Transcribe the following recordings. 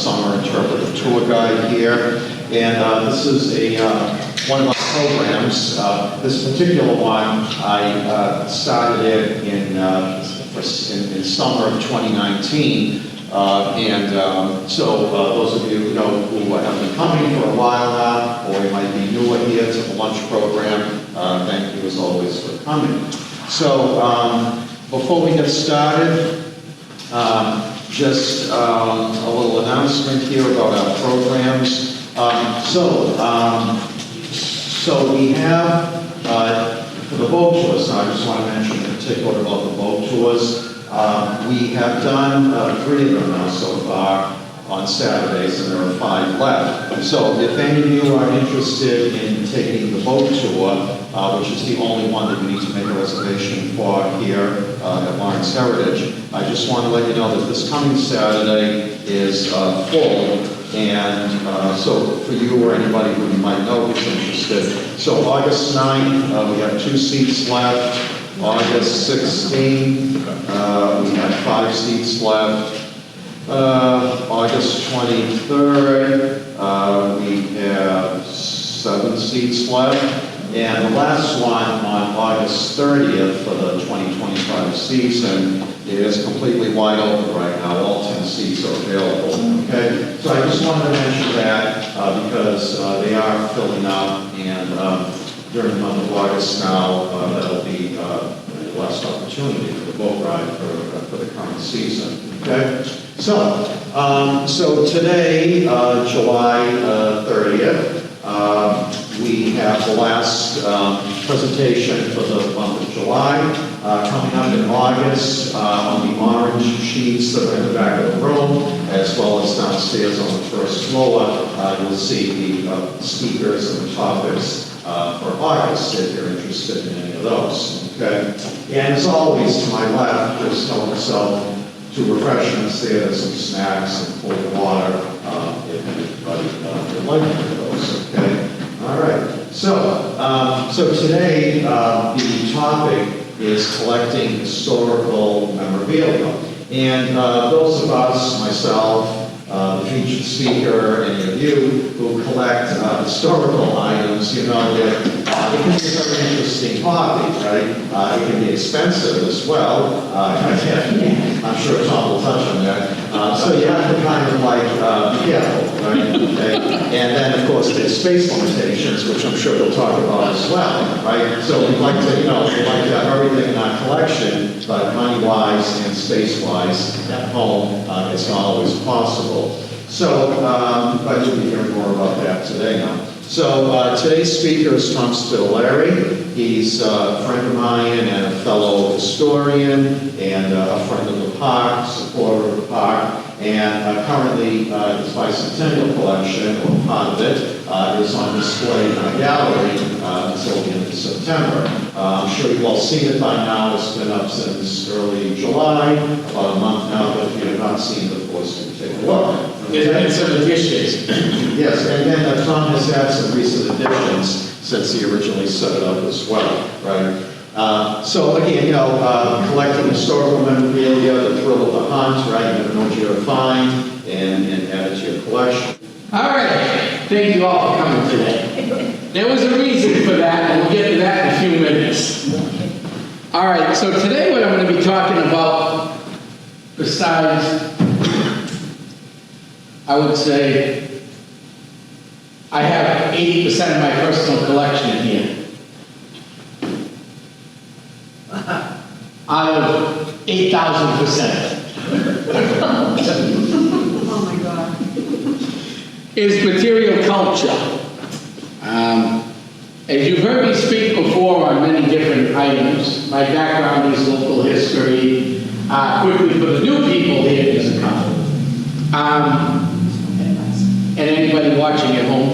summer interpretive tour guide here. And this is one of our programs. This particular one, I started it in summer of 2019. So those of you who know who have been coming for a while now, or you might be newer here to the lunch program, thank you as always for coming. So before we get started, just a little announcement here about our programs. So we have for the boat tours. I just want to mention in particular about the boat tours. We have done 3 of them now so far on Saturdays, and there are 5 left. So if any of you are interested in taking the boat tour, which is the only one that you need to make a reservation for here at Lawrence Heritage, I just want to let you know that this coming Saturday is full. And so for you or anybody who you might know who's interested. So August 9th, we have 2 seats left. August 16th, we have 5 seats left. August 23rd, we have 7 seats left. And the last one on August 30th for the 2025 season is completely wide open right now. All 10 seats are available. Okay, so I just wanted to mention that because they are filling up, and during the month of August now, that'll be the last opportunity for the boat ride for the current season. Okay, so today, July 30th. We have the last presentation for the month of July. Coming up in August on the orange sheets that are in the back of the room, as well as downstairs on the first floor, you'll see the speakers and the topics for August if you're interested in any of those. Okay? And as always, to my left, just help yourself to refreshments there. There's some snacks and cold water if anybody would like one of those. Okay? All right. So today the topic is collecting historical memorabilia. And those of us, myself, the featured speaker, any of you who collect historical items, you know that it can be a very interesting hobby, right? It can be expensive as well. I'm sure Tom will touch on that. So you have to kind of like be careful, right? Okay? And then, of course, there's space limitations, which I'm sure we'll talk about as well, right? So we'd like to, we'd like to have everything in our collection, but money-wise and space-wise at home, it's not always possible. So, but you'll be hearing more about that today now. So today's speaker is Tom Spitaleri. He's a friend of mine and a fellow historian and a friend of the park, supporter of the park. And currently his bicentennial collection, or part of it, is on display in our gallery until the end of September. I'm sure you've all seen it by now. It's been up since early July, about a month now, but if you have not seen it, of course, you can take a look. There's been some additions. Yes, and then Tom has had some recent additions since he originally set it up as well, right? So again, collecting historical memorabilia, the thrill of the hunt, right? You never know what you're going to find, and add it to your collection. All right. Thank you all for coming today. There was a reason for that, and we'll get to that in a few minutes. All right. So today what I'm going to be talking about, besides, I would say, I have 80% of my personal collection here. Out of 8,000%. Oh my God. Is material culture. As you've heard me speak before on many different items, my background is local history. Quickly for the new people here, there's a couple. And anybody watching at home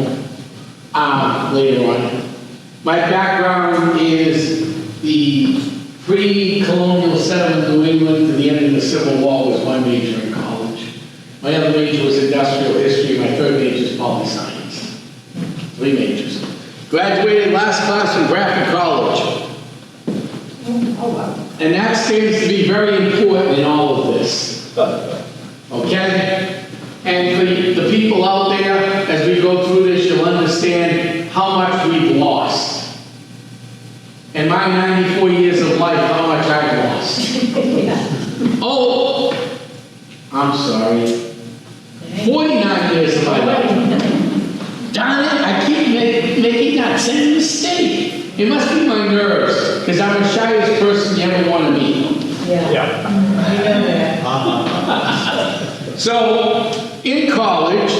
later on. My background is the pre-colonial settlement of New England to the end of the Civil War was my major in college. My other major was industrial history. My third major is poli-science. 3 majors. Graduated last class from Grafton College. Oh, wow. And that seems to be very important in all of this. Okay? And I'm sorry, 49 years of my life. Darn it, I keep making that same mistake. It must be my nerves, because I'm the shyest person you ever want to meet. Yeah. You know that. So, in college,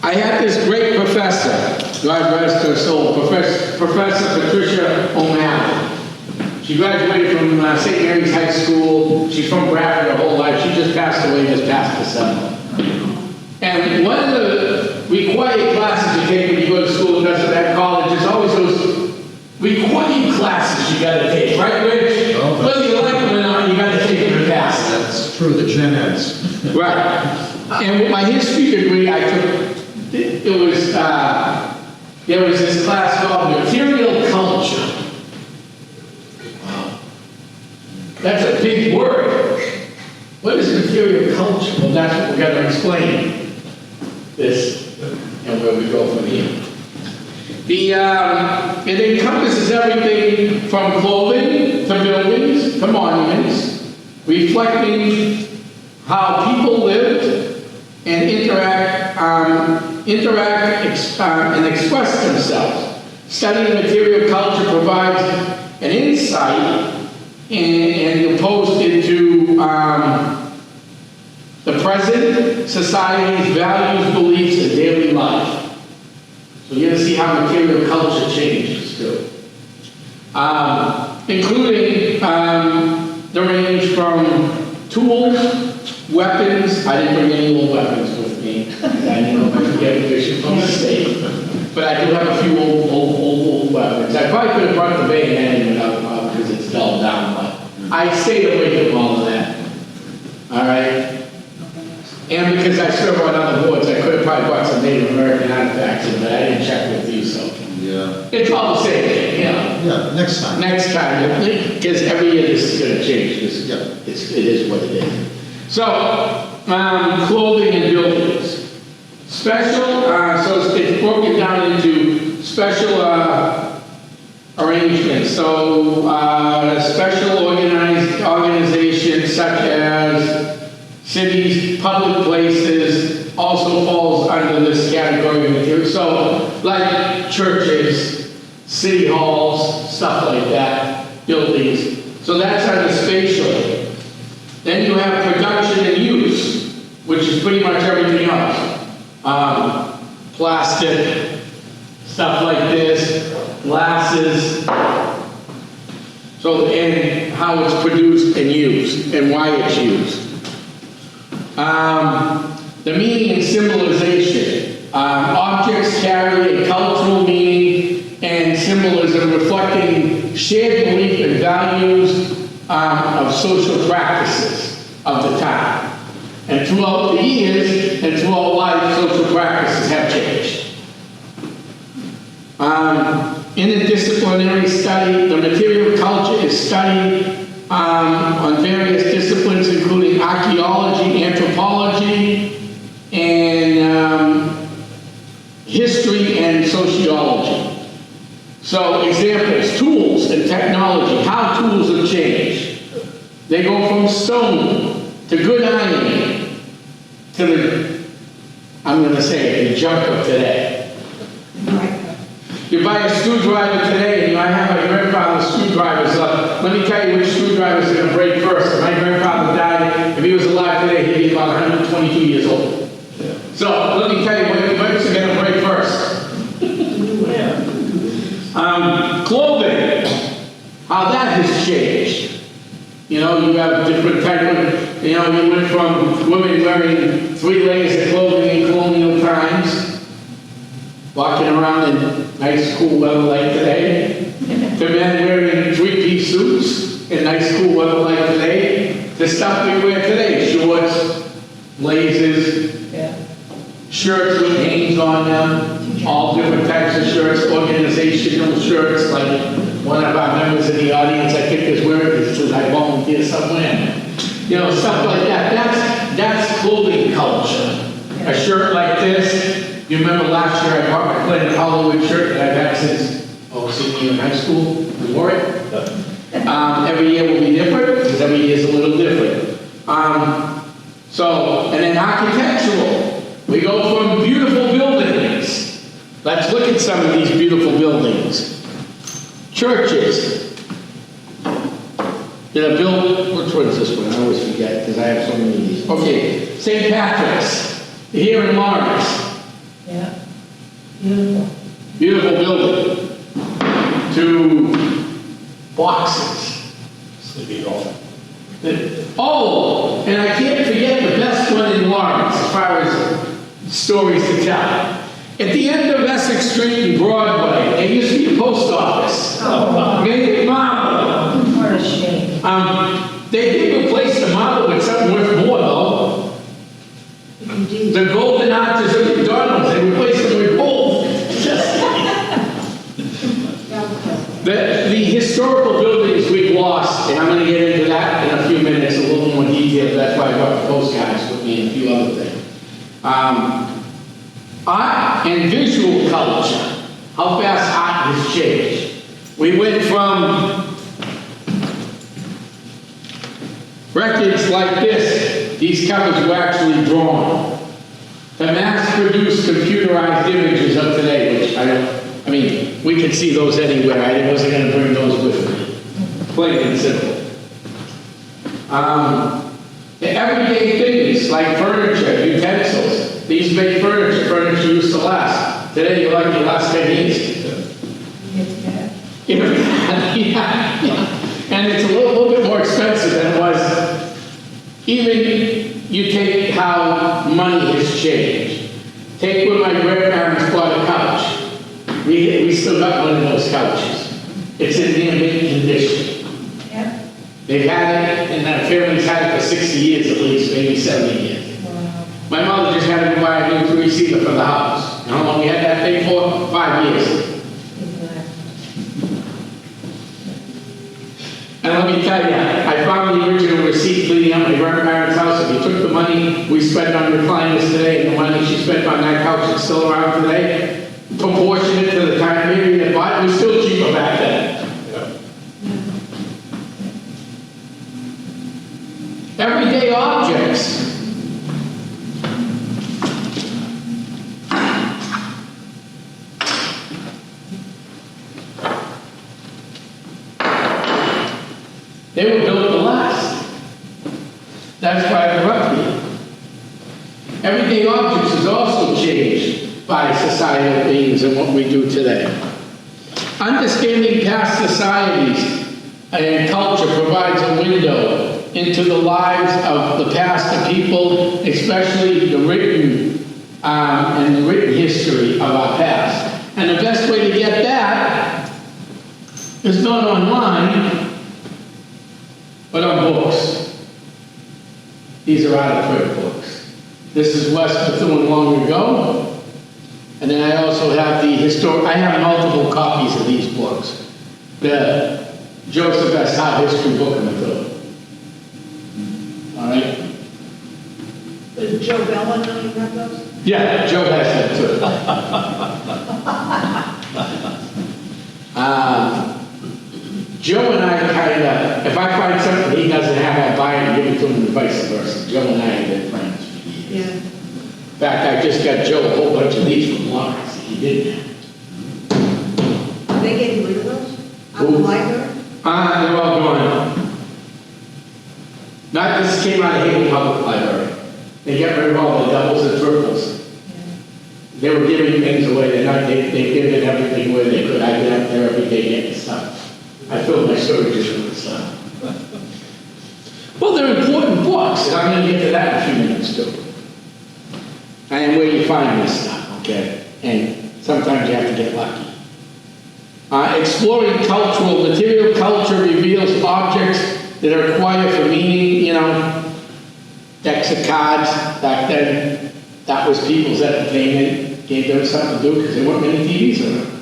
I had this great professor, God rest her soul, Professor Patricia O'Malley. She graduated from St. Mary's High School. She's from Bradford her whole life. She just passed away this past December. And one of the required classes you take when you go to school and at college is always those required classes you gotta take, right, Rich? Oh, Whether you like them or not, you gotta take them to pass. That's true, the Gen Eds. Right. And with my history degree, I took, there was this class called Material Culture. Wow. That's a big word. What is material culture? Well, that's what we're going to explain. This, and where we go from here. It encompasses everything from clothing to buildings to monuments, reflecting how people lived and interact and express themselves. Studying material culture provides an insight and opposed into the present society's values, beliefs, and daily life. So you're going to see how material culture changes too. Including the range from tools, weapons. I didn't bring any old weapons with me. I didn't know if I could get permission from the state. But I do have a few old weapons. I probably could have brought the bayonet without because it's dulled down, but I stayed away from all of that. All right? And because I serve on other boards, I could have probably brought some Native American artifacts in, but I didn't check with you, so. Yeah. It's all the same thing, you know. Yeah, next time. Next time, because every year this is going to change. It is what it is. So, clothing and buildings. Special, so it's broken down into special arrangements. So, special organizations such as cities, public places, also falls under this category of material. So, like churches, city halls, stuff like that, buildings. So that's under spatial. Then you have production and use, which is pretty much everything else. Plastic, stuff like this, glasses. So, and how it's produced and used, and why it's used. The meaning and symbolization. Objects carry a cultural meaning and symbolism reflecting shared belief and values of social practices of the time. And throughout the years and throughout life, social practices have changed. In a disciplinary study, the material culture is studied on various disciplines, including archaeology, anthropology, and history and sociology. So, examples, tools and technology, how tools have changed. They go from stone to good iron to the, I'm going to say it, the junk of today. You buy a screwdriver today, and I have my grandfather's screwdrivers up. Let me tell you which screwdriver is going to break first. If my grandfather died, if he was alive today, he'd be about 122 years old. Yeah. So let me tell you which is going to break first. Clothing, how that has changed. You know, you have different type of, you know, you went from women wearing 3 layers of clothing in colonial times, walking around in nice cool weather like today, to men wearing 3-piece suits in nice cool weather like today, to stuff we wear today, shorts, blazers, shirts with names on them, all different types of shirts, organizational shirts, like one of our members in the audience, I think is wearing it, says I volunteer somewhere. You know, stuff like that. That's clothing culture. A shirt like this. You remember last year I bought my Planet Hollywood shirt that I've had since senior year in high school. We wore it. Every year will be different, because every year is a little different. So, and then architectural, we go from beautiful buildings. Let's look at some of these beautiful buildings. Churches that are built, which one is this one? I always forget because I have so many of these. Okay, St. Patrick's, here in Lawrence. Yeah. Beautiful. Beautiful building. To boxes. Sleepy Hollow. Oh, and I can't forget the best one in Lawrence as far as stories to tell. At the end of Essex Street and Broadway, there used to be a post office. Oh. Made of marble. What a shame. They did replace the marble with something worth more though. Indeed. The golden arches of McDonald's, they replaced them with gold. The historical buildings we've lost, and I'm going to get into that in a few minutes, a little more detail. That's why I brought the postcards with me and a few other things. Art and visual culture. How fast art has changed. We went from records like this, these covers were actually drawn, to mass-produced computerized images of today, which I mean, we can see those anywhere. I wasn't going to bring those with me. Plain and simple. The everyday things like furniture, utensils. They used to make furniture. Furniture used to last. Today, you're lucky it lasts 10 years. Yeah. And it's a little bit more expensive than it was. Even you take how money has changed. Take when my grandparents bought a couch. We still got one of those couches. It's in near mint condition. Yeah. They've had it, and that family's had it for 60 years at least, maybe 70 years. Wow. My mother just had to buy a new three-seater for the house. You know how long we had that thing for? 5 years. Exactly. And let me tell you, I found the original receipt cleaning out my grandparents' house. If you took the money we spent on recliners today and the money she spent on that couch that's still around today, proportionate to the time period it bought, it was still cheaper back then. Everyday objects. They were built to last. That's why they're up here. Everyday objects has also changed by societal beings and what we do today. Understanding past societies and culture provides a window into the lives of the past of people, especially the written and the written history of our past. And the best way to get that is not online, but on books. These are out-of-print books. This is West Bethune long ago. And then I also have the I have multiple copies of these books. The Joseph S. Howe history book in the middle. All right? Does Joe Bella know you have those? Yeah, Joe has that too. Joe and I kind of, if I find something he doesn't have, I buy it and give it to him and vice versa. Joe and I have been friends for years. Yeah. In fact, I just got Joe a whole bunch of these from Lawrence. He didn't have. Are they getting rid of those? Out of Who? the library? They're all gone. Not this came out of Haven Public Library. They got rid of all the doubles and triples. They were giving things away. They've given everything away they could. I've been up there every day getting stuff. I filled my storages with stuff. Well, they're important books, and I'm going to get to that in a few minutes too. And where you find this stuff, okay? And sometimes you have to get lucky. Exploring cultural, material culture reveals objects that are acquired for meaning, you know, decks of cards. Back then, that was people's entertainment, gave them something to do because there weren't many TVs around.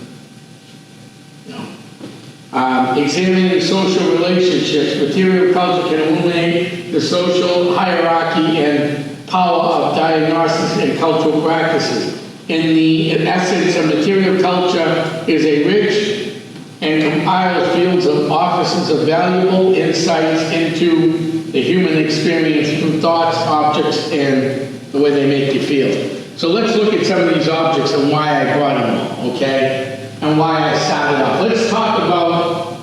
Examining social relationships, material culture can illuminate the social hierarchy and power of diagnosis and cultural practices. In essence, a material culture is a rich and compiled fields of offices of valuable insights into the human experience through thoughts, objects, the way they make you feel. So let's look at some of these objects and why I brought them all, okay? And why I started off. Let's talk about,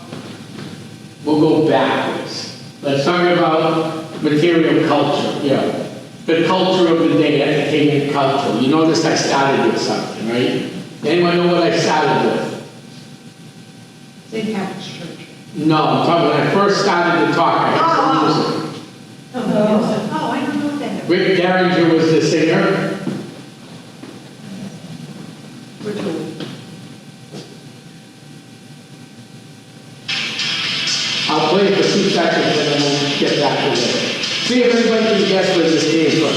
we'll go backwards. Let's talk about material culture, the culture of the day, entertainment culture. You notice I started with something, right? Anyone know what I started with? St. Patrick's Church. No, I'm talking when I first started to talk, I had some music. Oh, I don't know what that is. Rick Derringer was the singer. Ritual. I'll play it for 2 seconds and then we'll get back to it. See if anybody can guess where this came from.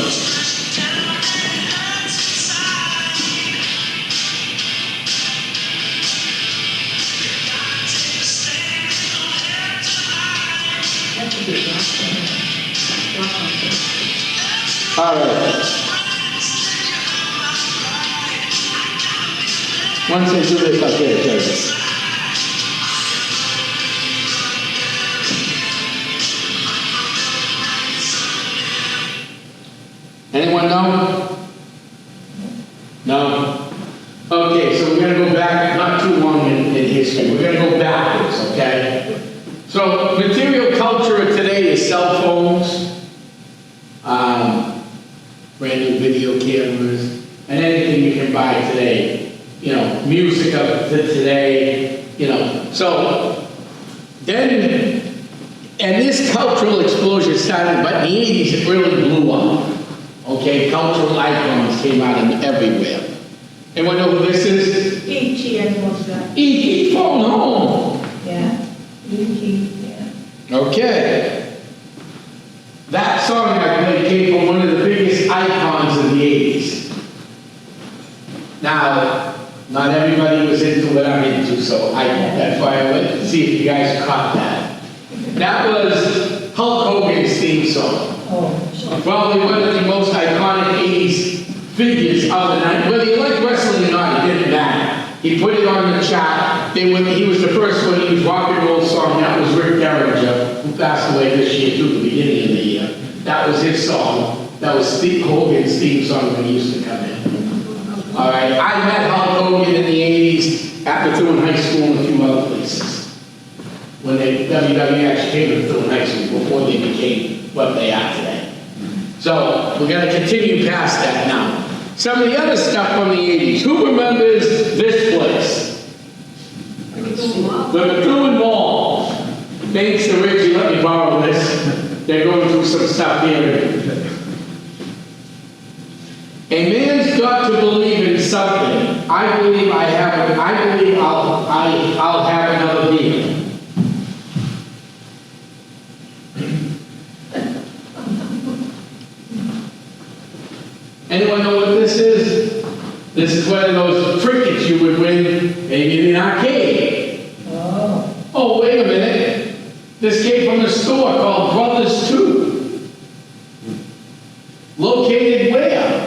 All right. Once I do this, I'll get it there. Anyone know? No? Okay, so we're going to go back, not too long in history. We're going to go backwards, okay? So material culture of today is cell phones, brand new video cameras, and anything you can buy today. You know, music of today, you know. So then, and this cultural explosion started, but in the 80s it really blew up. Okay, cultural icons came out of everywhere. Anyone know who this is? E.T. everyone's got. E.T. phone home. Yeah. E.T. Yeah. Okay. That song I played came from one of the biggest icons of the 80s. Now, not everybody was into what I'm into, so that's why I went to see if you guys caught that. That was Hulk Hogan's theme song. Oh, Probably one of the most iconic 80s figures of the night. Whether you like wrestling or not, it didn't matter. He put it on the chart. He was the first one to use rock and roll song. That was Rick Derringer, who passed away this year too, the beginning of the year. That was his song. That was Steve Hogan's theme song when he used to come in. All right, I met Hulk Hogan in the 80s at Bethune High School and a few other places. When WWE actually came to Bethune High School before they became what they are today. So we're going to continue past that now. Some of the other stuff from the 80s. Who remembers this place? The Bethune Mall. Thanks to Richie, let me borrow this. They're going through some stuff here. A man's got to believe in something. I believe I'll have another beer. Anyone know what this is? This is one of those trinkets you would win maybe in an arcade. Oh, wait a minute. This came from a store called Brothers 2. Located where?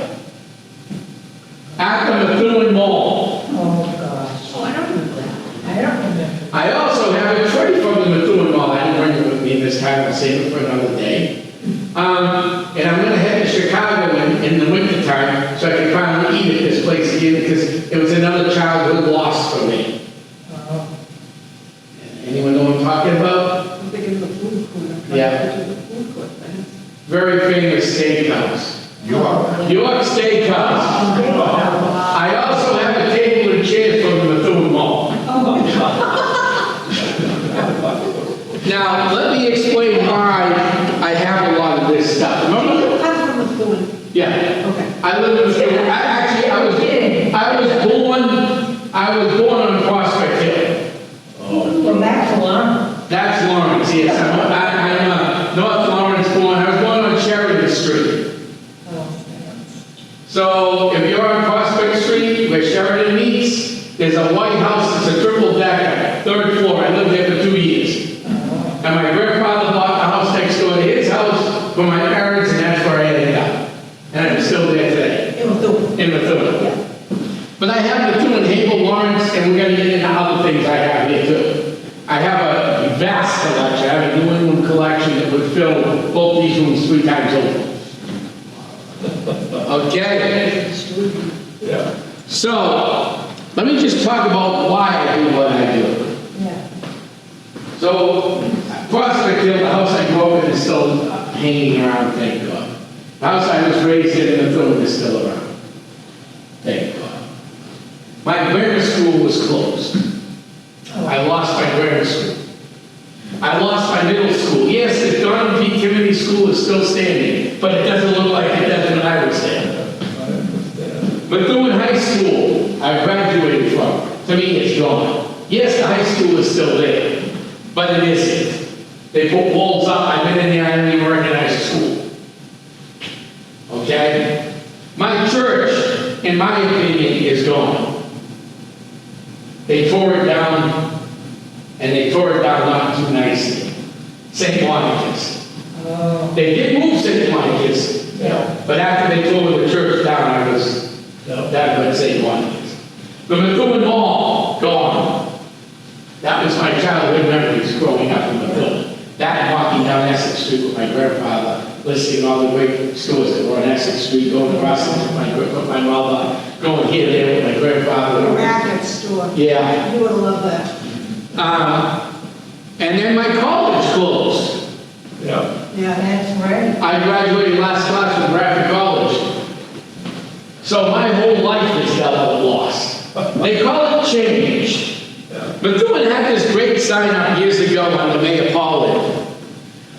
At the Bethune Mall. Oh, gosh. Oh, I don't remember that. I don't remember. I also have a tray from the Bethune Mall. I didn't bring it with me this time. I'll save it for another day. And I'm going to head to Chicago in the winter time so I can finally eat at this place again because it was another childhood loss for me. Anyone know what I'm talking about? I'm thinking of the food court. Yeah. The food court, man. Very famous steakhouse. York Steakhouse. I also have a table and chairs from the Bethune Mall. Now, let me explain why I have a lot of this stuff. Remember? I'm from the food. Yeah. Okay. I live in Bethune. I was born on Prospect Hill. Well, that's Lawrence. That's Lawrence, yes. I'm North Lawrence born. I was born on Sheridan Street. So if you're on Prospect Street where Sheridan meets, there's a white house. It's a triple decker, 3rd floor. I lived there for 2 years. And my grandfather bought the house next door to his house for my parents, and that's where I ended up. And I'm still there today. In Bethune. In Bethune. Yeah. But I have Bethune, Havel, Lawrence, and we're going to get into other things I have here too. I have a vast collection. I have a New England collection that would fill both these rooms 3 times over. Okay? Yeah. So, let me just talk about why I do what I do. So, Prospect Hill, the house I grew up in is still hanging around, thank God. The house I was raised in the film is still around. Thank God. My grammar school was closed. I lost my grammar school. I lost my middle school. Yes, the Donald P. Community School is still standing, but it doesn't look like it does when I was there. Methuen High School, I graduated from. To me, it's gone. Yes, the high school is still there, but it isn't. They put walls up. I've been in there. I didn't even recognize the school. Okay? My church, in my opinion, is gone. They tore it down, and they tore it down not too nicely. St. Monica's. They did move St. Monica's, but after they tore the church down, I was that was St. Monica's. The Methuen Mall, gone. That was my childhood memories growing up in Methuen. That and walking down Essex Street with my grandfather, listing all the great stores that were on Essex Street, going to Russell with my mother, going here, there with my grandfather. The racket store. Yeah. You would love that. And then my college closed. Yeah, that's right. I graduated last class from Graphic College. So my whole life is double lost. They call it change. Methuen had this great sign up years ago on the Mayor Pollard,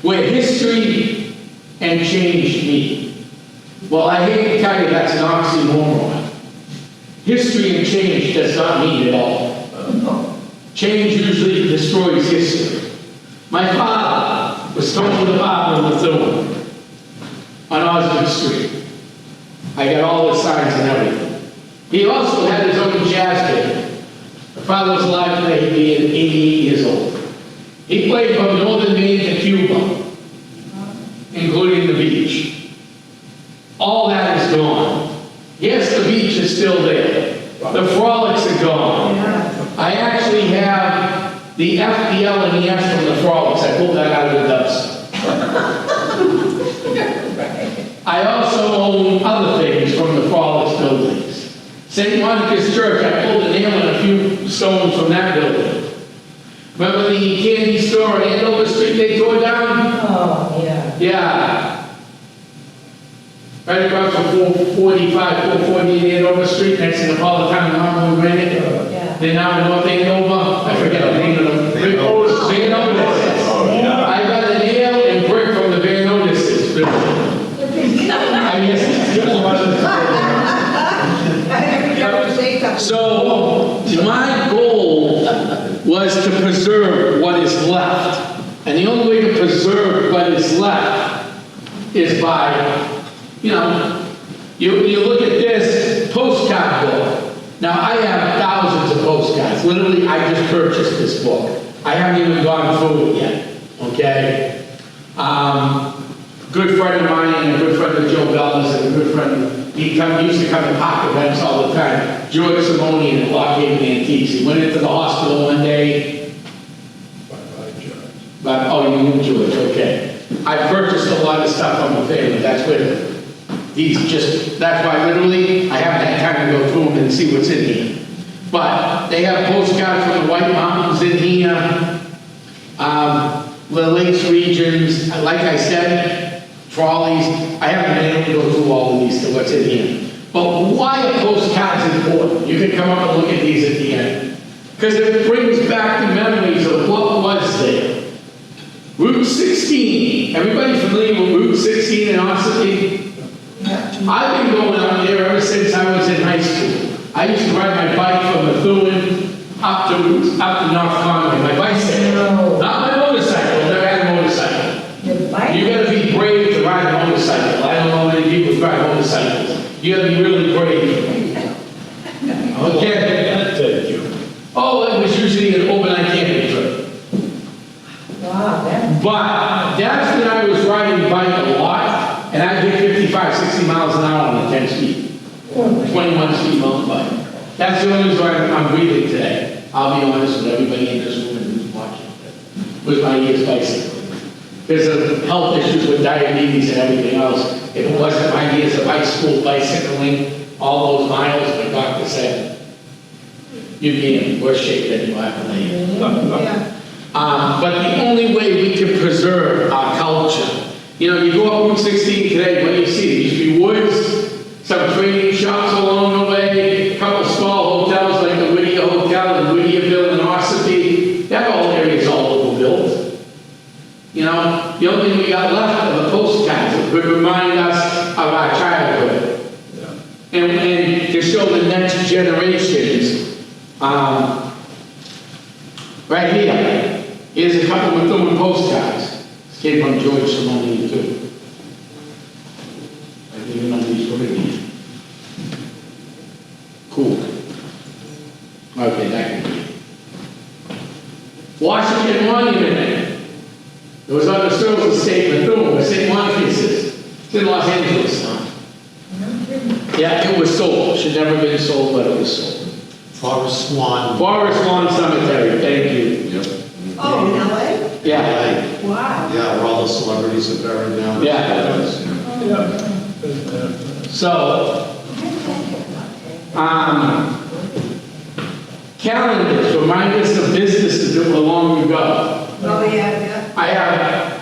where history and change meet. Well, I hate to tell you that's an oxymoron. History and change does not meet at all. Change usually destroys history. My father was told to the father of Methuen on Osmond Street. I got all the signs and everything. He also had his own jazz band. My father was alive today, he'd be 88 years old. He played from northern Maine to Cuba, including the beach. All that is gone. Yes, the beach is still there. The frolics are gone. I actually have the FDL and the F from the frolics. I pulled that out of the dust. I also own other things from the frolics buildings. St. Monica's Church, I pulled a nail and a few stones from that building. Remember the candy store on Andover Street they tore down? Oh, yeah. Yeah. Right across from 445, 448 Andover Street, next to the Napolitano Marble Granite. Yeah. They're now in North Andover. I forget the name of them. Van Otis. I got a nail and brick from the Van Otis building. I guess. So, my goal was to preserve what is left. And the only way to preserve what is left is by, you look at this postcard book. Now, I have thousands of postcards. Literally, I just purchased this book. I haven't even gone through it yet, okay? Good friend of mine, and a good friend of Joe Bella's, and a good friend, he used to come to park events all the time. George Simonian at Lockhaven Antiques. He went into the hospital one day. Oh, you knew George, okay. I purchased a lot of stuff from the family. That's where that's why literally I haven't had time to go through them and see what's in here. But they have postcards from the White Mountains in here, the Lakes regions, like I said, trolleys. I haven't been able to go through all of these to what's in here. But why are postcards important? You can come up and look at these at the end. Because it brings back the memories of what was there. Route 16. Everybody familiar with Route 16 in Ossipee? I've been going up there ever since I was in high school. I used to ride my bike from Methuen up to North Conway. My bicycle. Not my motorcycle. Never had a motorcycle. You gotta be brave to ride a motorcycle. I don't know many people ride motorcycles. You gotta be really brave. Okay. Oh, it was usually an overnight camping trip. But that's when I was riding bike a lot, and I did 55, 60 miles an hour on the 10 speed, 21 speed mountain bike. That's the only reason I'm breathing today. I'll be honest with everybody in this room and who's watching. With my year's bicycle. There's a health issues with diabetes and everything else. if it wasn't my years of high school bicycling, all those miles, my doctor said, you'd be in worse shape than you are today. Yeah. But the only way we can preserve our culture, you know, you go up Route 16 today, what do you see? There used to be woods, some training shops along the way, a couple small hotels like the Whittier Hotel in Whittierville and Ossipee. That whole area is all overbuilt. You know, the only thing we got left are the postcards that would remind us of our childhood. And to show the next generations, right here, here's a couple of Methuen postcards. This came from George Simone too. I didn't even know these were in here. Cool. Okay, that can be. Washington Monument. It was on the Searles Estate, Methuen, where St. Montefiore is. It's in Los Angeles now. Yeah, it was sold. Should never have been sold, but it was sold. Forest Lawn. Forest Lawn Cemetery, thank you. Yep. Oh, in LA? Yeah, Wow. Yeah, where all the celebrities are buried now. Yeah. so, calendars remind us of businesses that were long ago. Oh, yeah. I have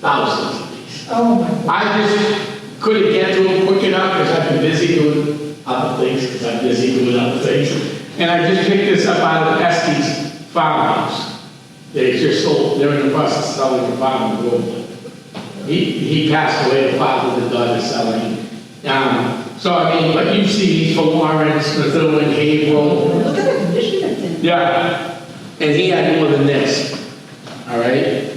thousands of these. Oh, my God. I just couldn't get to them quick enough because I've been busy doing other things, because I'm busy doing other things. And I just picked this up out of Estes farmhouse. They just sold, they're in the process of selling the farm in Groveland. He passed away, the father, the daughter selling. So I mean, but you see these from Lawrence, Methuen, Haverhill. Look at the condition it's in. Yeah. And he had more than this. All right?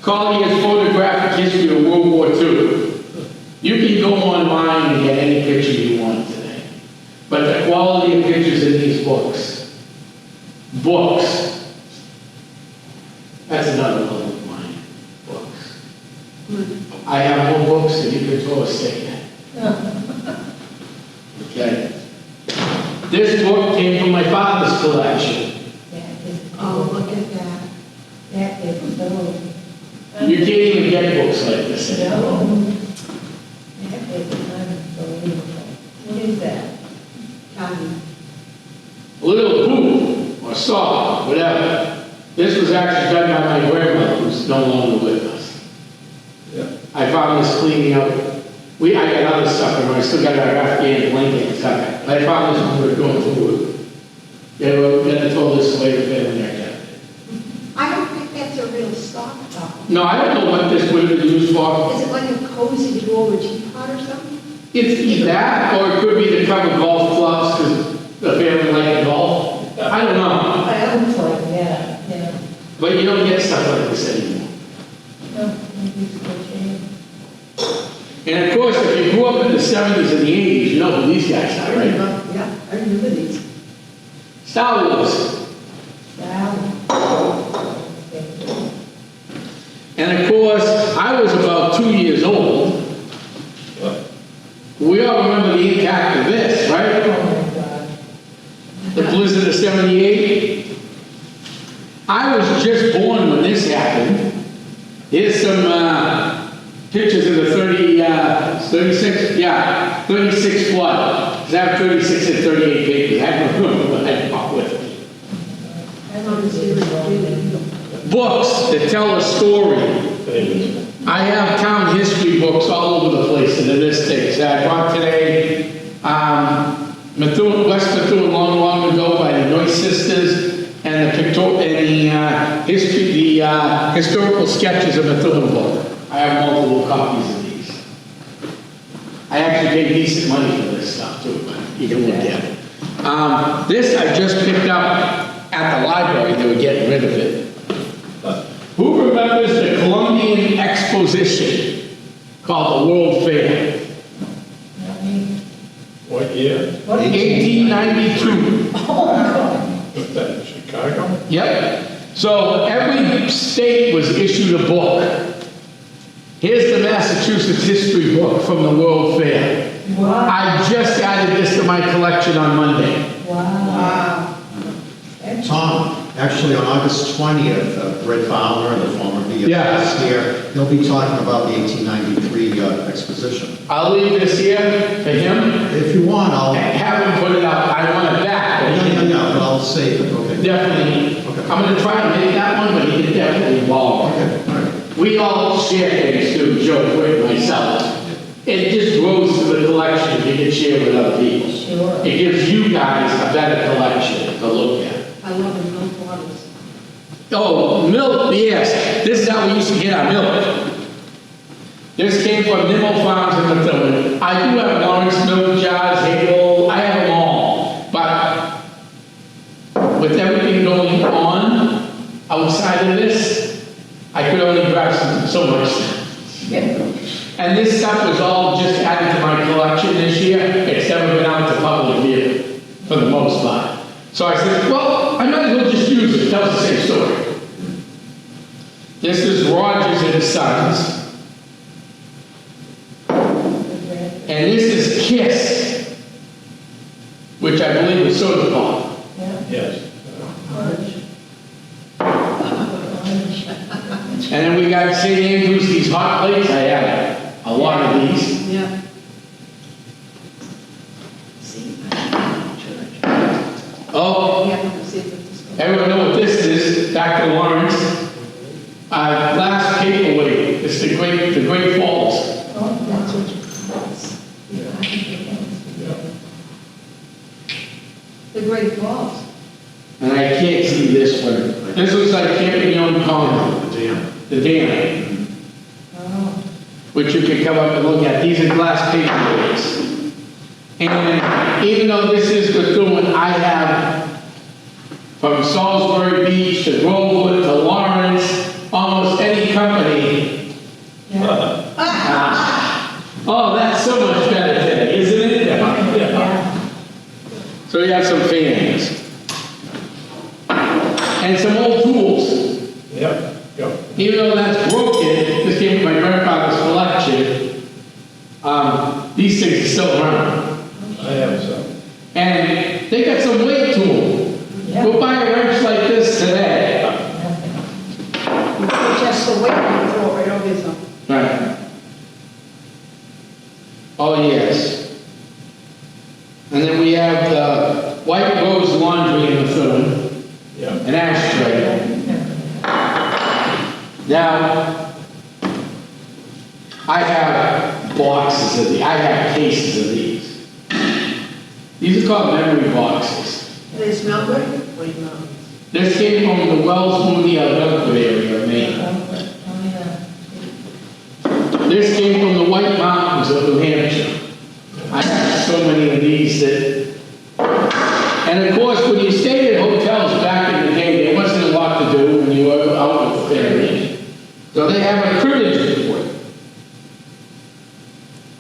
Collier's photographic history of World War II. You can go online and get any picture you want today. But the quality of pictures in these books. That's another level of mine. Books. I have more books than you can throw a stick at. Okay? This book came from my father's collection. Oh, look at that. That is so. You can't even get books like this anymore. That is unbelievable. What is that? Tommy. A little boot or saw, whatever. This was actually done by my grandmother, who's no longer with us. I found this cleaning out. I got other stuff, and I still got our Afghan blanket and stuff. I found this when we were going through it. They told us away the family I kept it. I don't think that's a real sock though. No, I don't know what this would have been used for. Is it like a cozy drawer teapot or something? It's either that, or it could be to cover golf clubs, because the family liked golf. I don't know. That looks like, yeah. But you don't get stuff like this anymore. No, maybe it's a change. And of course, if you grew up in the 70s and the 80s, you know who these guys are, right? Yeah, I remember these. Star Wars. Wow. And of course, I was about 2 years old. We all remember the impact of this, right? Oh, my God. The blizzard of 78. I was just born when this happened. Here's some pictures of the 36 flood. Because I have 36 and 38 babies. I don't remember what I bought with me. I want to see the Books that tell a story. I have town history books all over the place, and this thing. I bought today Methuen, West Methuen, long ago by the Noyce sisters, and the historical sketches of Methuen book. I have multiple copies of these. I actually paid decent money for this stuff too, but you can look at it. This I just picked up at the library. They were getting rid of it. Who remembers the Columbian Exposition called the World Fair? What year? 1892. Was that in Chicago? Yep. So every state was issued a book. Here's the Massachusetts history book from the World Fair. Wow. I just added this to my collection on Monday. Wow. Tom, Actually, on August 20th, Brett Fowler, the former Yeah. VFS here, he'll be talking about the 1893 exposition. I'll leave this here for him, If you want, I'll, and have him put it up. I want it back, but he can but I'll save it, okay? definitely, Okay. I'm gonna try to make that one, but he can definitely involve. Okay, all right. We all share things too, Joe, Quick, myself. It just grows to the collection you can share with other people. Sure. It gives you guys a better collection to look at. I love the milk bottles. Oh, milk, yes. This is how we used to get our milk. This came from Nimmo Farms in the Philly. I do have Lawrence milk jars, Hagel, I have them all. But with everything going on outside of this, I could only grab so much. And this stuff was all just added to my collection this year. It's never been out to public view, for the most part. So I said, well, I might as well just use it, tell the same story. This is Rogers and Sons. And this is Kiss, which I believe is soda pop. Yes. And then we got St. Andrews, these hot plates. I have a lot of these. Yeah. See, I church. Oh, Yeah, see if it's. everyone know what this is, back to Lawrence. Glass paperweight, it's the Great Falls. Oh, that's what you. The Great Falls. And I can't see this one. This looks like Campignon Pond, The dam. the dam, Oh, which you can come up and look at. These are glass paperweights. And even though this is Bethune, I have from Salisbury Beach to Groveland to Lawrence, almost any company. yeah. Oh, that's so much better today, isn't it? Yeah. So you have some fans. And some old tools. Yep, yep. Even though that's broken, this came from my grandfather's collection, these things are still around. I have some. And they got some weight to them. Yeah. Go buy a wrench like this today. Just the weight and throw it right over yourself. Right. Oh, yes. And then we have the White Rose Laundry in the film, Yep. an ashtray. Now, I have boxes of these, I have cases of these. These are called memory boxes. Do they smell good? What do you know? This came from the Wells Mooney Milford area of Maine. Oh, yeah. This came from the White Mountains of New Hampshire. I have so many of these that, and of course, when you stayed at hotels back in the day, there wasn't a lot to do when you were out with the family. So they have a cribbage report.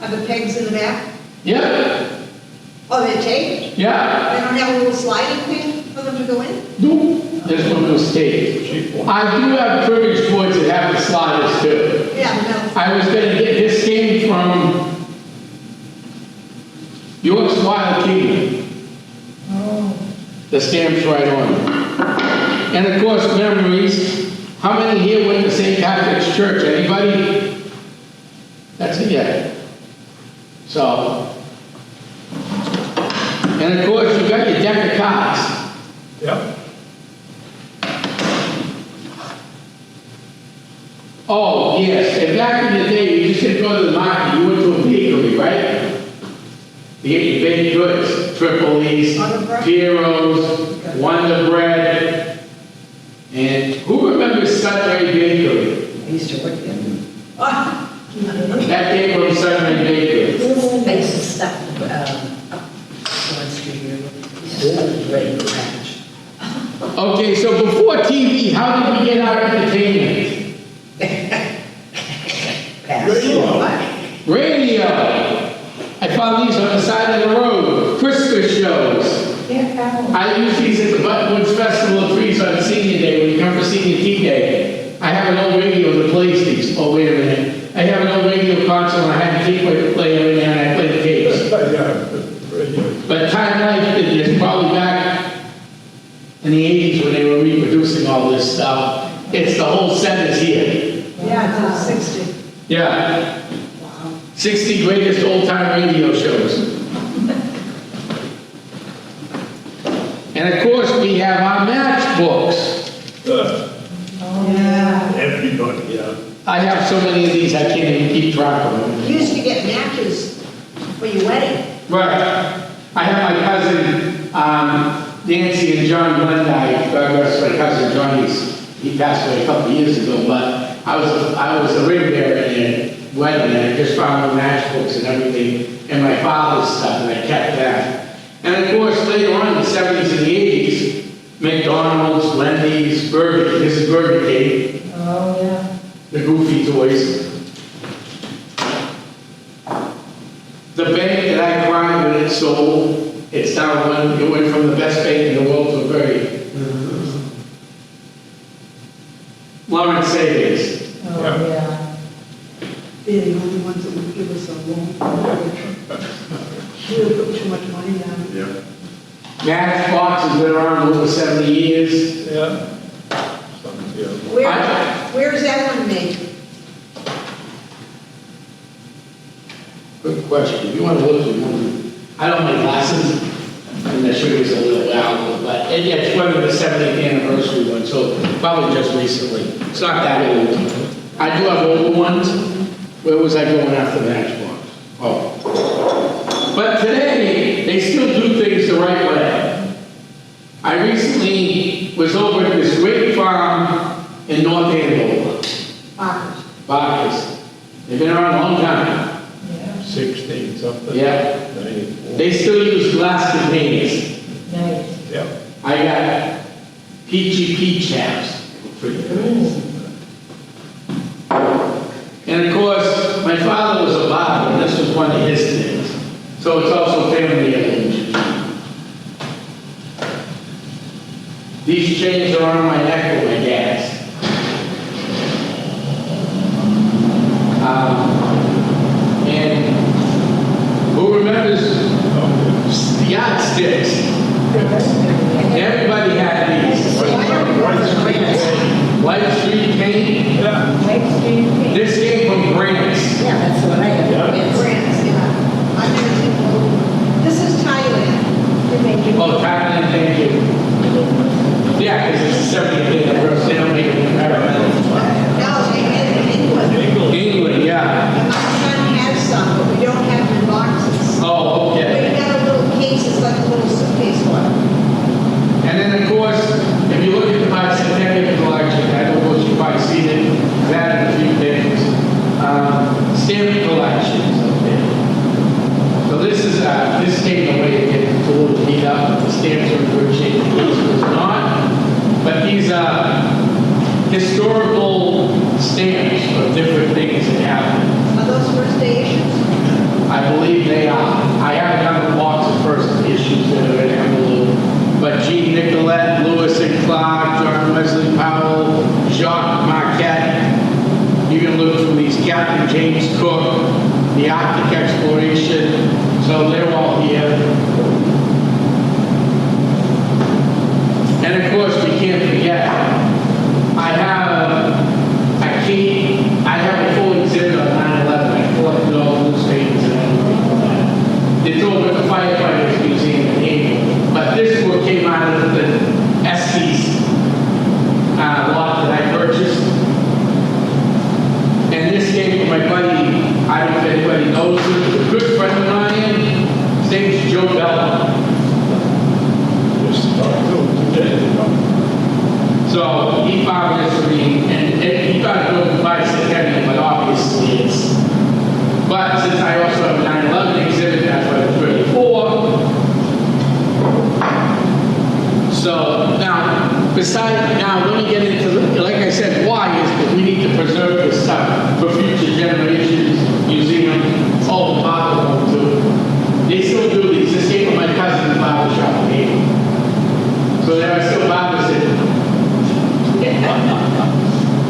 Are the pegs in the back? Yeah, Oh, they're taped? yeah. They don't have a little sliding thing for them to go in? No, this one was taped. Cheap one. I do have cribbage boards that have the sliders too. Yeah, no. I was gonna get, this came from York's Wild Kingdom. Oh, The stamp's right on it. And of course, memories. How many here went to St. Patrick's Church? Anybody? That's it, yeah. So, and of course, you got your deck of cards. Yep. Oh, yes, and back in the day, you just didn't go to the market, you went to a bakery, right? You get your baked goods, Triple E's, Wonder Bread? Piero's, Wonder Bread. And who remembers Sudbury Bakery? I used to work there. Ah, That came from Sudbury Bakery. They used to stuff, up one street here, great package. Okay, so before TV, how did we get our entertainment? Radio. I found these on the side of the road. Christmas shows. yeah, Carol. I use these at the Buttonwoods Festival of Trees on Senior Day, when you come for Senior Tea Day. I have an old radio that plays these. Oh, wait a minute. I have an old radio console, and I had a tape player in there, and I played the tapes. Yeah. But Time Life did this probably back in the 80s when they were reproducing. Yeah. 60 greatest old-time radio shows. And of course, we have our matchbooks. Oh, yeah. Everybody, yeah. I have so many of these, I can't even keep track of them. You used to get matches for your wedding. Right. I have my cousin, Nancy and John Glendyke, that's my cousin Johnny's, he passed away a couple of years ago, but I was a ring bearer in their wedding, and I just found the matchbooks and everything, and my father's stuff, and I kept that. And of course, later on in the 70s and the 80s, McDonald's, Wendy's, Burger King, this is Burger King, Oh, yeah. the Goofy toys. The bank that I climbed when it sold, it's down one, it went from the best bank in the world to a very Lawrence Savings. Oh, Yeah. yeah. They're the only ones that would give us a loan. We would put too much money down. Yeah. Matchbox has been around over 70 years. Yeah. Some, yeah. Where is that one made? Good question. If you want to look at one, I don't have my glasses, and the sugar's a little out, but it's one of the 70th anniversary one, so probably just recently. It's not that old. I do have older ones. Where was I going after Matchbox? Oh. But today, they still do things the right way. I recently was over at this great farm in North Andover, Parker's. Barker's. They've been around a long time. Yeah. 16 something. Yeah. 94. They still use glass containers. Nice. Yeah. I got peachy peach caps. And of course, my father was a barber, and this was one of his things. So it's also family heirloom. These chains are on my neck with my dad's. And who remembers the yardsticks? Everybody had these. White street paint. Yeah. White Street Paint. This came from Grants. Yeah, that's what I have. Yeah. It's- Grants, yeah. I've never seen one. This is Thailand. They make you. Oh, Thailand, thank you. Yeah, because it's 70th anniversary, they don't make it in America. No, they made it in England. England, yeah. And my son has some, but we don't have them in boxes. Oh, But okay. you got a little case, it's like a little suitcase one. And then, of course, if you look at the bicentennial collection, I don't know if you've probably seen it, I've added a few things. Stamp collections, okay. So this came away to get a little beat up, but the stamps are in good shape, these was not. But these are historical stamps of different things that happened. Are those first day issues? I believe they are. I haven't done the box of first issues that are in envelope. But Jean Nicolette, Lewis and Clark, John Wesley Powell, Jacques Marquette. You can look through these, Captain James Cook, the Arctic exploration. So they're all here. And of course, we can't forget, I have a full exhibit on 9/11. I collected all the newspapers and everything like that. It's over at the Firefighters Museum in Haven. But this book came out of the Estes lot that I purchased. And this came from my buddy, I don't know if anybody knows him, a good friend of mine. His name's Joe Bella. Just talked to him 2 days ago. So he found this for me, and he thought it wasn't bicentennial, but obviously it's. But since I also have a 9/11 exhibit, that's what it's really for. So now, let me get into, like I said, why is that we need to preserve this stuff for future generations, museum, all the barber homes do. They still do these. This came from my cousin's barber shop in Haiti. So there are still barbers in.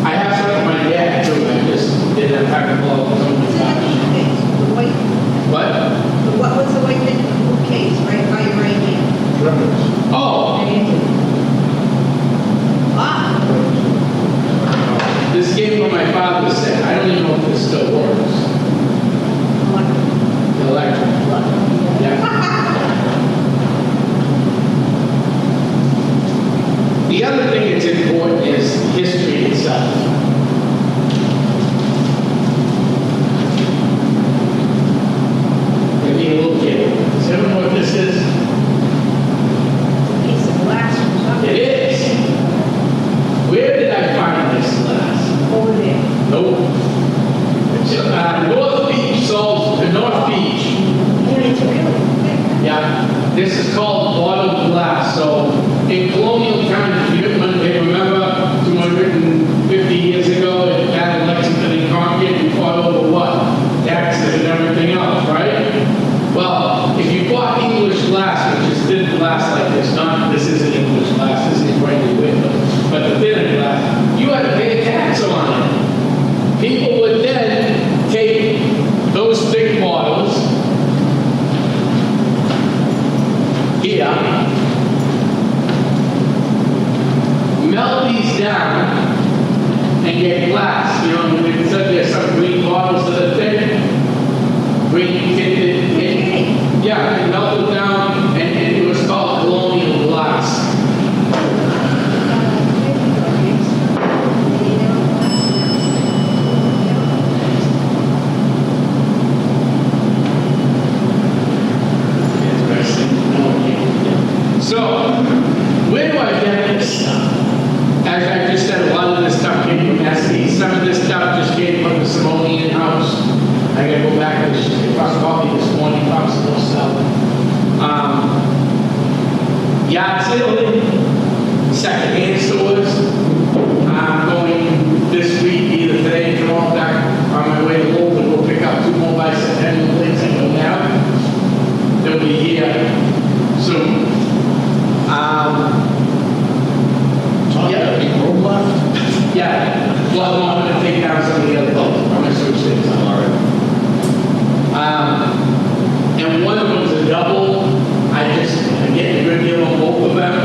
I have some of my dad too, I just didn't have time to blow up some of What's the that barbers. case? The white, What? what's the white thing, the case, right by your right hand? Records. Oh, Ah, this came from my father's set. I don't even know if this still This is called bottled glass. So in colonial times, if you remember 250 years ago, in Battle of Lexington and Concord, we fought over what? Taxes and everything else, right? Well, if you bought English glass, which is thin glass like this, this isn't English glass, this is brand new, but the thinner glass, you had to pay a tax on it. People would then take those thick bottles here, melt these down, and get glass. You know, we said there's some green bottles that are thick, green tinted, yeah, and melt it down, and it was called colonial glass. So, where do I get this stuff? As I just said, a lot of this stuff came from SE. Some of this stuff just came from the Simonian house. I gotta go back and they brought coffee this morning, brought some more stuff. Yard sale, secondhand stores. I'm going this week, either today or tomorrow, back on my way to Lowell to go pick up 2 more bicentennial plates I don't have. They'll be here soon. Yeah, room left? Yeah, well, I'm going to take down some of the other buildings. I'm going to switch things up. All right. And one of them's a double. I'm getting a good deal on both of them.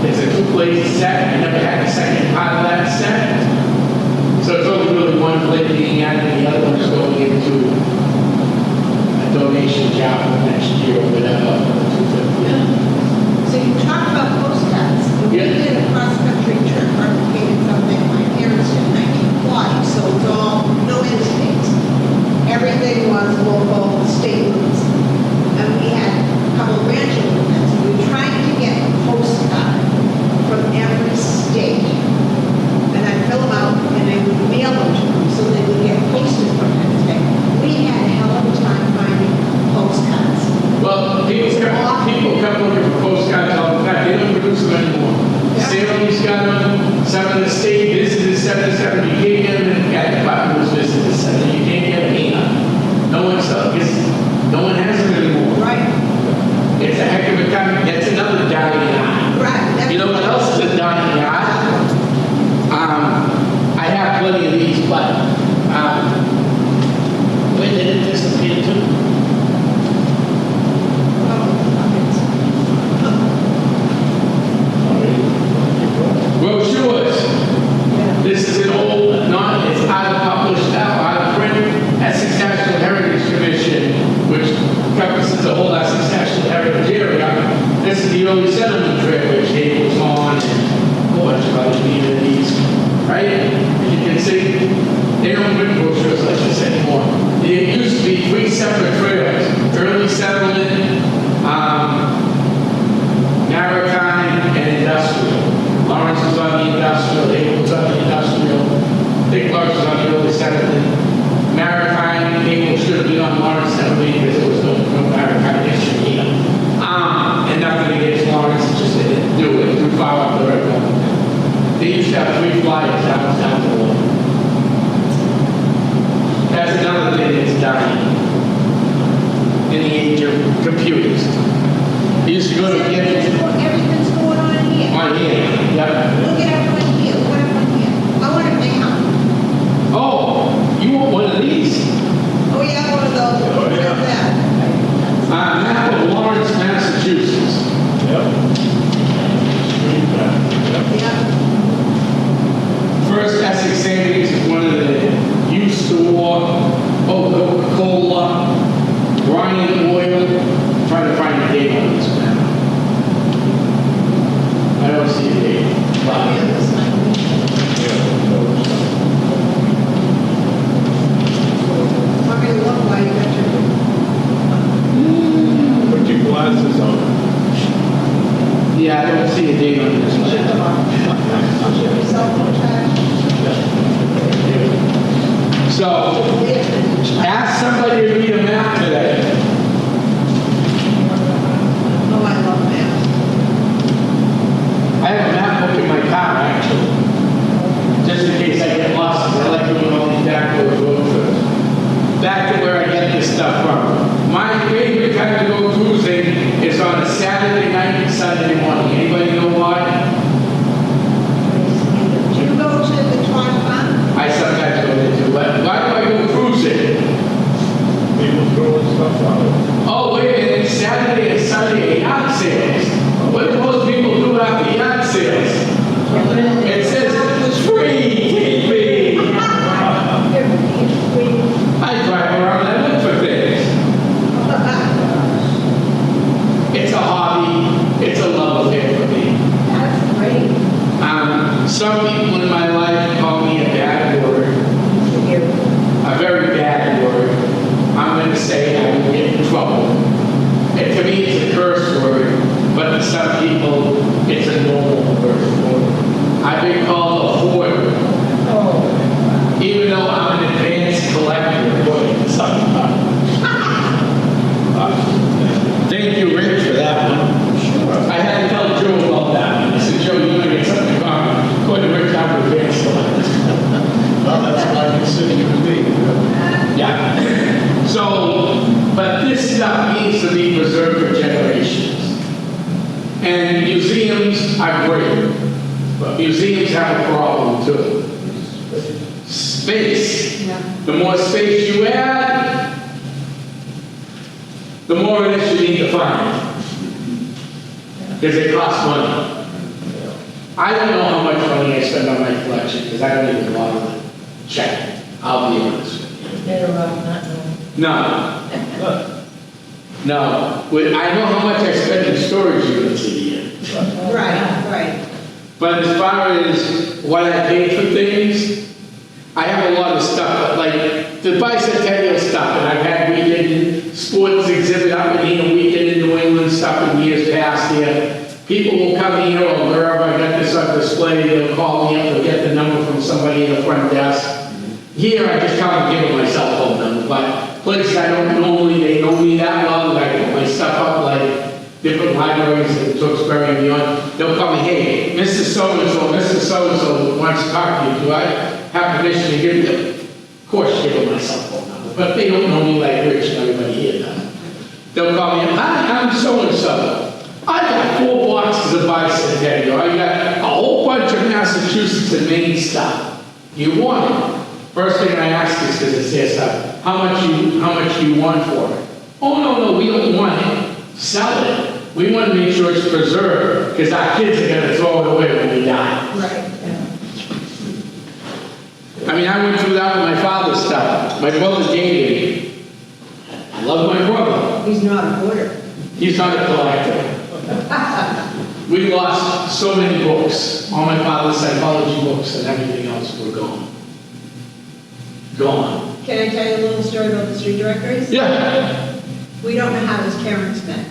It's a 2-plate set. I never had the second part of that set. So it's only really 1 plate being added, and the other one's going into a donation job for next year or whatever. So you talk about postcards. When we Yeah. did a cross-country trip, replicated something my parents did in 1940, so it's all, no interstate. Everything was local, state routes. And we had a couple of grandchildren with us. We were trying to get a postcard from every state. And I'd fill them out and I would mail them to them so they would get posted from that state. We had a hell of a time finding postcards. Well, people come looking for postcards all the time. They don't produce them anymore. Yeah. Salem's got them. Some of the state visitors, 77, you can't get them in the department's visitors center. You can't get them here. No one has them anymore. Right, It's a heck of a time. That's another dying art. right. You know what else is a dying art? I have plenty of these, but where did it disappear to? Brochures. This is an old, it's out of published now, out of print, Essex National Heritage Commission, which encompasses the whole Essex National Heritage area. This is the early settlement trip, which Dave was on, and a whole bunch of other communities, right? As you can see, they don't print brochures like this anymore. There used to be 3 separate trails: early settlement, maritime, and industrial. Lawrence was on the industrial, Abel was on the industrial, Dick Clark was on the early settlement. Maritime, Abel should have been on Lawrence settlement because there was no maritime history here. And nothing against Lawrence, it's just they didn't do it too far up the river. They used to have 3 flyers down the water. That's another thing that's dying in the age of computers. They used to go to Everything's going on here. on here. Yep. Look at everyone here, look at everyone here. I want a map. Oh, you want one of these? Oh, yeah, one of those. Oh, Look yeah. at that. Map of Lawrence, Massachusetts. Yep. Street map. Yep. Yeah. First Essex Savings is one of the used store, Coca-Cola, Bryant Oil. I'm trying to find a date on this map. I don't see a date. Yeah, this might be- Want me to look while you got your... Put your glasses on. Yeah, I don't see a date on this map. Cell phone charge? So, ask somebody to read a map today. trouble. And to me, it's a curse word, but to some people, it's a normal curse word. I've been called a hoarder, Oh, even though I'm an advanced collector, according to some. Thank you, Rich, for that one. sure. I had to tell Joe about that one. I said, Joe, you're gonna get something wrong. According to Rich, I'm an advanced collector. Well, that's what I consider you to be. Yeah. So, but this stuff needs to be preserved for generations. And museums are great, but museums have a problem too. Space. Yeah. The more space you add, the more it is you need to find. Because it costs money. I don't know how much money I spend on my collection, because I don't even bother to check. I'll be honest with you. Better off not knowing. No. No. I know how much I spend in storage units a year. Right. But as far as what I pay for things, I have a lot of stuff, but like the bicentennial stuff, and I've had weekend sports exhibit up in here, weekend in New England stuff in years past here. People will come here or wherever I got this on display, they'll call me up, they'll get the number from somebody in the front desk. Here, I just come and give them my cell phone number, but places I don't normally, they know me that well, that I put my stuff up, like different libraries in Tewksbury and beyond. They'll call me, hey, Mr. So-and-so wants to talk to you. Do I have permission to give them? Of course, give them my cell phone number, but they don't know me like Rich and everybody here does. They'll call me, hi, I'm so-and-so. I got 4 boxes of bicentennial. I got a whole bunch of Massachusetts and Maine stuff. You want it? First thing I ask is, because it says, how much you want for it? Oh, no, we don't want it. Sell it. We want to make sure it's preserved, because our kids are going to throw it away when we die. Right. I mean, I went through that with my father's stuff. My brother gave me. I love my brother. He's not a hoarder. He's not a collector. We lost so many books. All my father's psychology books and everything else were gone. Gone. Can I tell you a little story about the street directories? Yeah. We don't know how this Karen's met.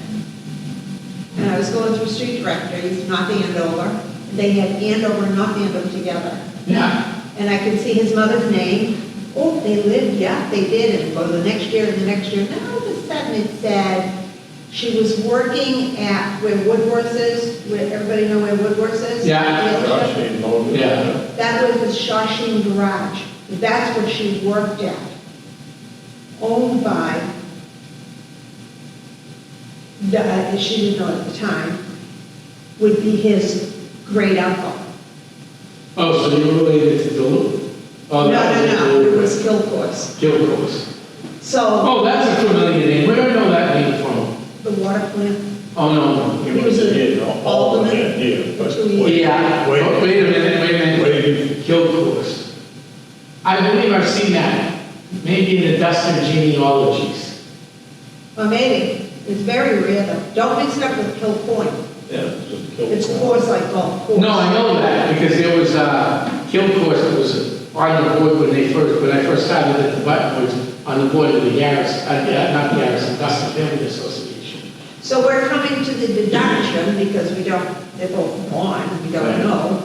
And I was going through street directories, North Andover. They had Andover and North Andover together. Yeah. And I could see his mother's name. Oh, they lived, yeah, they did. And for the next year and the next year. Then all of a sudden it said she was working at where Woodworth is. Where everybody know where Woodworth is? Yeah. The dealership? Gosh, you know, Yeah. That was the Shawshene Garage. That's where she worked at. Owned by, she didn't know at the time, would be his great uncle. Oh, so you related to Duluth? Oh, No, it was Kilcourse. Kilcourse. So, Oh, that's a familiar name. Where do I know that name from? the water plant, Oh, no. he was Yeah, a no, all of alderman. that, yeah, but For 2 years. Yeah. Wait. Oh, wait a minute. Wait. Kilcourse. I believe I've seen that. Maybe in the Dustin genealogies. Well, maybe. It's very rare though. Don't mix it up with Kilcoyne. Yeah, it's just killed. It's course like golf course. No, I know that because there was Kilcourse that was on the board when I first started at the Buttonwoods on the board of the Garrison, not the Garrison, Dustin Family Association. So we're coming to the deduction because they're both gone, we don't Right. know.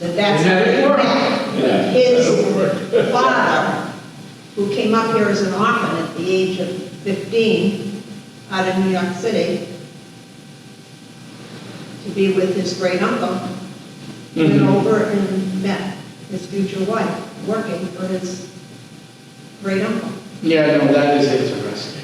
That's And that it how worked. it Yeah. His father, who came up here as an orphan at the age of 15 out of New York City to be with his great uncle, went Mhm. over and met his future wife, working for his great uncle. Yeah, no, that is interesting.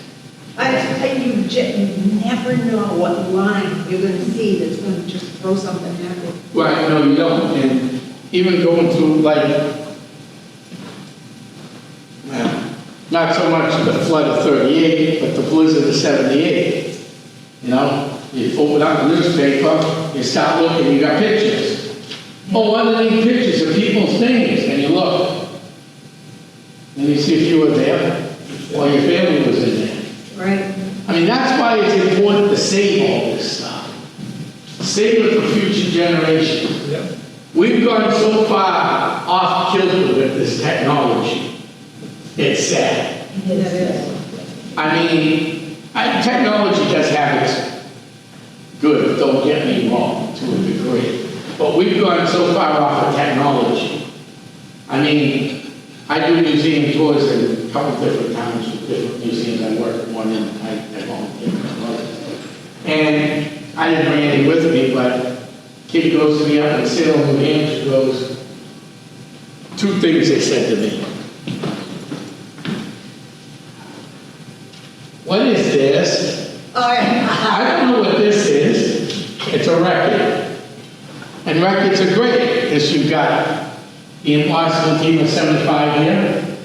You never know what line you're gonna see that's gonna just throw something at you. Right, no, you don't. And even going through like, not so much the flood of 38, but the blizzard of 78. You know, you open up the newspaper, you start looking, you got pictures. Oh, underneath pictures of people's names, and you look. And you see if you were there, or your family was in there. Right? I mean, that's why it's important to save all this stuff. Save it for future generations. Yeah. We've gone so far off kilter with this technology. It's sad. It is. I mean, Technology does have its good, don't get me wrong, to a degree. But we've gone so far off of technology. I mean, I do museum tours in a couple different towns with different museums. I work at one in at home, different others. And I didn't bring any with me, but kid goes to me up in Salem, New Hampshire, goes, two things they said to me. What is this? Oh, yeah. I don't know what this is. It's a record. And records are great, because you've got the Impossible Team of 75 here.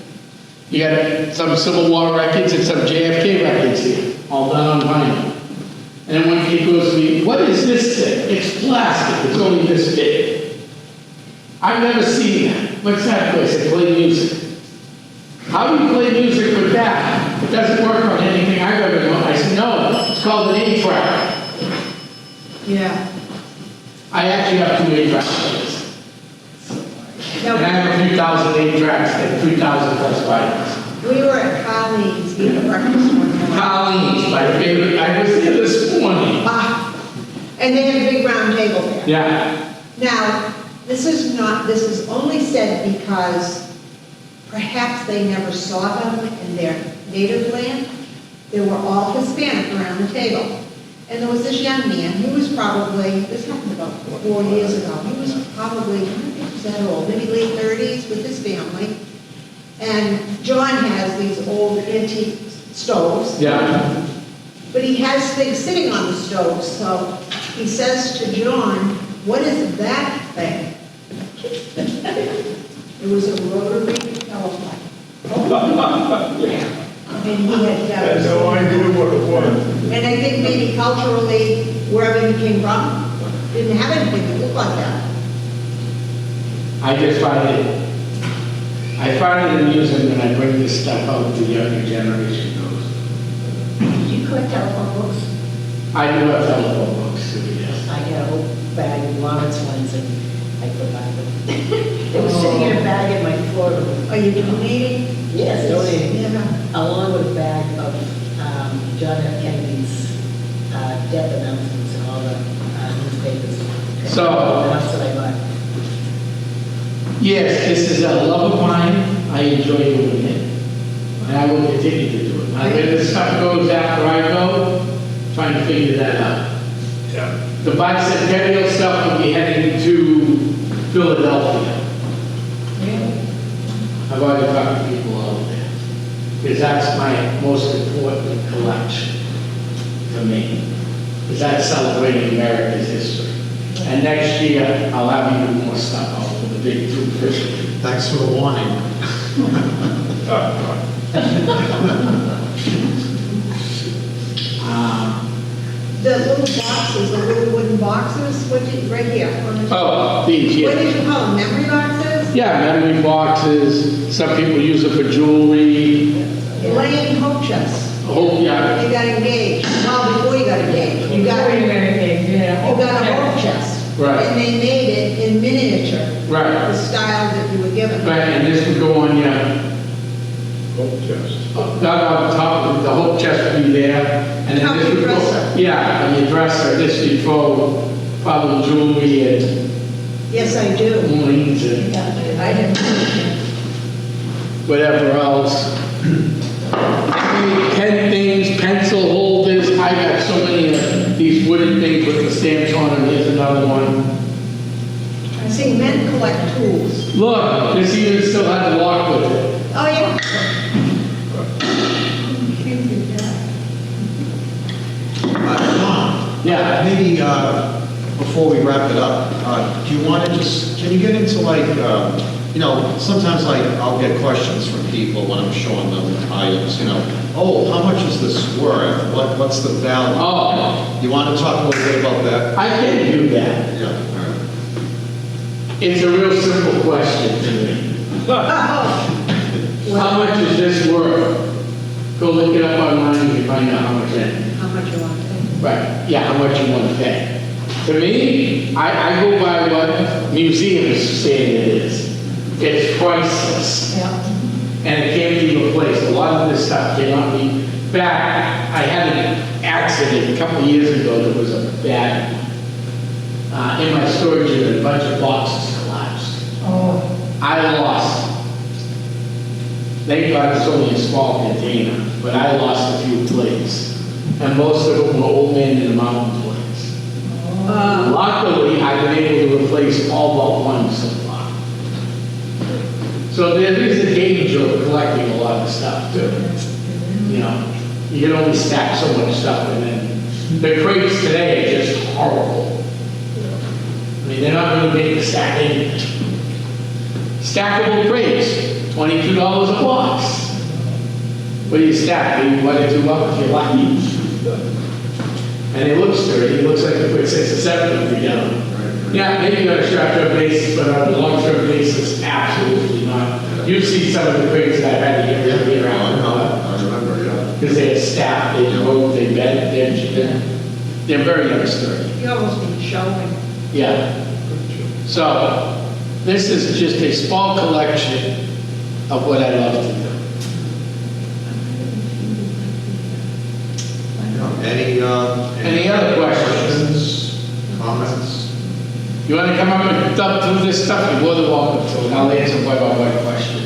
You got some Civil War records and some JFK records here, all done on vinyl. And then one kid goes to me, what is this thing? It's plastic, it's only this big. I've never seen that. What's that place? They play music. How do you play music with that? It doesn't work on anything I've ever known. I said, no, it's called an 8-track. Yeah. I actually have 2 8-track players. No, And I have a few thousand 8-tracks and 3,000 plus vinyls. we were at Colleen's eating breakfast one morning. Colleen's, my favorite. I was there this morning. Ah, and they had a big round table there. Yeah. Now, this is only said because perhaps they never saw them in their native land. They were all Hispanic around the table. And there was this young man, he was probably, this happened about 4 years ago, he was probably, I don't think he was that old, maybe late 30s with his family. And John has these old antique stoves. Yeah. But he has things sitting on the stove, so he says to John, what is that thing? It was a rotary telephone. And he I had no idea what it was. and I think maybe culturally, wherever he came from, didn't have anything that looked like that. I just find it amusing when I bring this stuff out to the younger generation goes. Do you collect telephone books? I do have telephone books too, yes. I got a whole bag of Lawrence ones and I put back them. They were sitting in a bag in my floor room. Are you donating? Yes, donating. Yeah. Along with a bag of John F. Kennedy's death announcements and all the newspapers. So- What else did I buy? Yes, this is a love of mine. I enjoy doing it. And I will continue to do it. Now, where this stuff goes after I go, trying to figure that out. Yeah. The bicentennial stuff will be heading to Philadelphia. Really? I've already talked to people out there. Because that's my most important collection to me. Because that's celebrating America's history. And next year, I'll have even more stuff out for the big 250. Thanks for the warning. The little boxes, the little wooden boxes, right here. On the Oh, these, What yeah. did you call them, memory boxes? Yeah, memory boxes. Some people use it for jewelry. Elaine Hope Chest. Oh, yeah. You got engaged, well, before you got engaged, you got a Hope Chest. Right. And they made it in miniature, Right. the style that you were given. Right, and this would go on, yeah. Hope chest. Not on top of the whole chest would be there. And then Top this of would your go. dresser. Yeah, on your dresser. This would throw probably jewelry and Yes, I do. rings and I didn't. whatever else. Pen things, pencil holders. I got so many of these wooden things with the stamps on them. Here's another one. I see men collect tools. Look, this even still has a lock with it. Oh, yeah. John, Yeah. maybe before we wrap it up, do you want to just, can you get into like, sometimes like I'll get questions from people when I'm showing them items, oh, how much is this worth? What's the value? Oh, You want to talk a little bit about that? I can do that. Yeah, all right. It's a real simple question to me. Oh. How much is this worth? Go look it up online and you find out how much it is. How much you want to pay? Right, yeah, how much you want to pay. To me, I go by what museums say it is. It's priceless. Yeah. And it can't be replaced. A lot of this stuff cannot be fact, I had an accident a couple years ago that was a bad, in my storage unit, a bunch of boxes collapsed. Oh, I lost, thank God it's only a small container, but I lost a few plates. And most of them were old man in the mountain plates. Luckily, I've been able to replace all but one so far. So there is a danger of collecting a lot of stuff too. You know, you can only stack so much stuff, and then the crates today are just horrible. I mean, they're not really made to stack anything. Stackable crates, $22 a box. What do you stack? Maybe 1 or 2 bucks if you're lucky. And it looks sturdy. It looks like you put 6 or 7 of them together. Yeah, maybe on a short-term basis, but on a long-term basis, absolutely not. You see some of the crates that I've had to get rid of around. I remember, yeah. Because they had staff, they broke, they bent, they're very unsturdy. You almost need showing. Yeah. So, this is just a small collection of what I love to do. Any other questions? Comments? You want to come up and dump through this stuff, you're more than welcome to, and I'll answer one by one question.